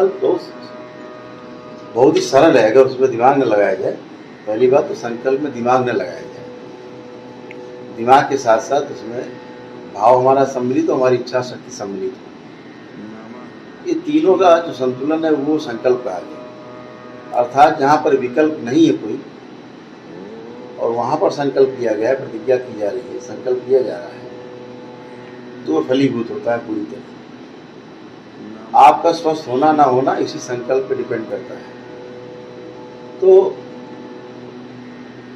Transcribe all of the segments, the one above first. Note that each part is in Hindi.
संकल्प तो बहुत ही सरल है, अगर उसमें दिमाग न लगाया जाए। पहली बात तो संकल्प में दिमाग न लगाया जाए, दिमाग के साथ साथ उसमें भाव हमारा सम्मिलित हो, हमारी इच्छा शक्ति सम्मिलित हो। ये तीनों का जो संतुलन है वो संकल्प कहा गया। अर्थात जहाँ पर विकल्प नहीं है कोई और वहाँ पर संकल्प किया गया है, प्रतिज्ञा की जा रही है, संकल्प किया जा रहा है, तो वो फलीभूत होता है पूरी तरह। आपका स्वस्थ होना ना होना इसी संकल्प पे डिपेंड करता है। तो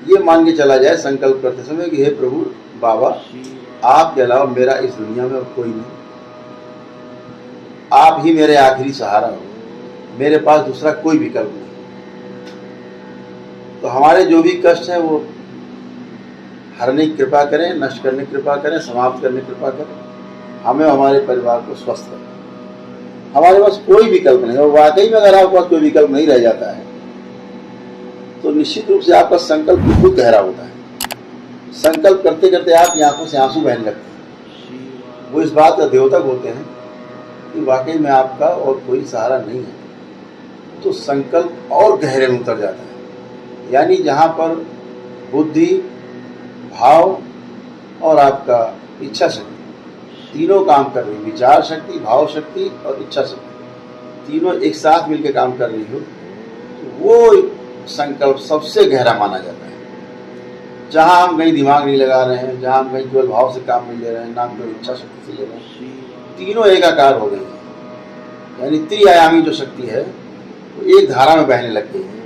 ये मान के चला जाए संकल्प करते समय कि हे प्रभु बाबा, आपके अलावा मेरा इस दुनिया में कोई नहीं, आप ही मेरे आखिरी सहारा हो, मेरे पास दूसरा कोई विकल्प नहीं। तो हमारे जो भी कष्ट हैं वो हरने की कृपा करें, नष्ट करने की कृपा करें, समाप्त करने की कृपा करें, हमें हमारे परिवार को स्वस्थ करें। हमारे पास कोई विकल्प नहीं, और वाकई में अगर आपके पास कोई विकल्प नहीं रह जाता है तो निश्चित रूप से आपका संकल्प बहुत गहरा होता है। संकल्प करते करते आपकी आंखों से आंसू बहने लगते हैं। वो इस बात का द्योतक होते हैं कि वाकई में आपका और कोई सहारा नहीं है। तो संकल्प और गहरे में उतर जाता है, यानी जहाँ पर बुद्धि, भाव और आपका इच्छा शक्ति तीनों काम कर रही, विचार शक्ति, भाव शक्ति और इच्छा शक्ति तीनों एक साथ मिलकर काम कर रही हो, तो वो संकल्प सबसे गहरा माना जाता है। जहाँ हम कहीं दिमाग नहीं लगा रहे हैं, जहाँ हम कहीं केवल भाव से काम नहीं ले रहे हैं, ना केवल इच्छा शक्ति से ले रहे हैं, तीनों एकाकार हो गई हैं। यानी त्रिआयामी जो शक्ति है वो एक धारा में बहने लग गई है।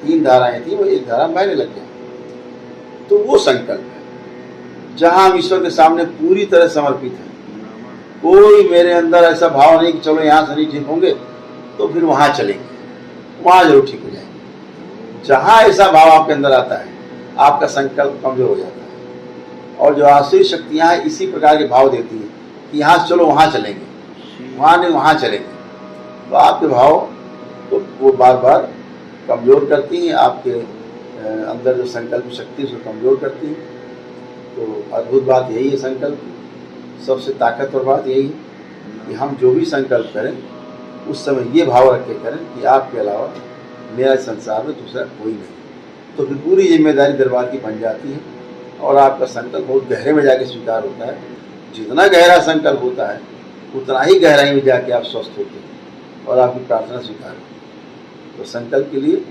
तीन धाराएं थी, वो एक धारा में बहने लग गई। तो वो संकल्प है जहाँ हम ईश्वर के सामने पूरी तरह समर्पित हैं। कोई मेरे अंदर ऐसा भाव नहीं कि चलो यहाँ से नहीं ठीक होंगे तो फिर वहाँ चलेंगे, वहाँ जरूर ठीक हो जाएंगे। जहाँ ऐसा भाव आपके अंदर आता है आपका संकल्प कमजोर हो जाता है। और जो आसुरी शक्तियाँ हैं इसी प्रकार के भाव देती हैं कि यहाँ चलो वहाँ चलेंगे, वहाँ नहीं वहाँ चलेंगे, तो आपके भाव तो वो बार बार कमज़ोर करती हैं, आपके अंदर जो संकल्प शक्ति उसको कमज़ोर करती हैं। तो अद्भुत बात यही है, संकल्प सबसे ताकतवर बात यही है कि हम जो भी संकल्प करें उस समय ये भाव रख के करें कि आपके अलावा मेरा संसार में दूसरा कोई नहीं। तो फिर पूरी जिम्मेदारी दरबार की बन जाती है और आपका संकल्प बहुत गहरे में जाके स्वीकार होता है। जितना गहरा संकल्प होता है उतना ही गहराई में जाके आप स्वस्थ होते हैं और आपकी प्रार्थना स्वीकार होती है। तो संकल्प के लिए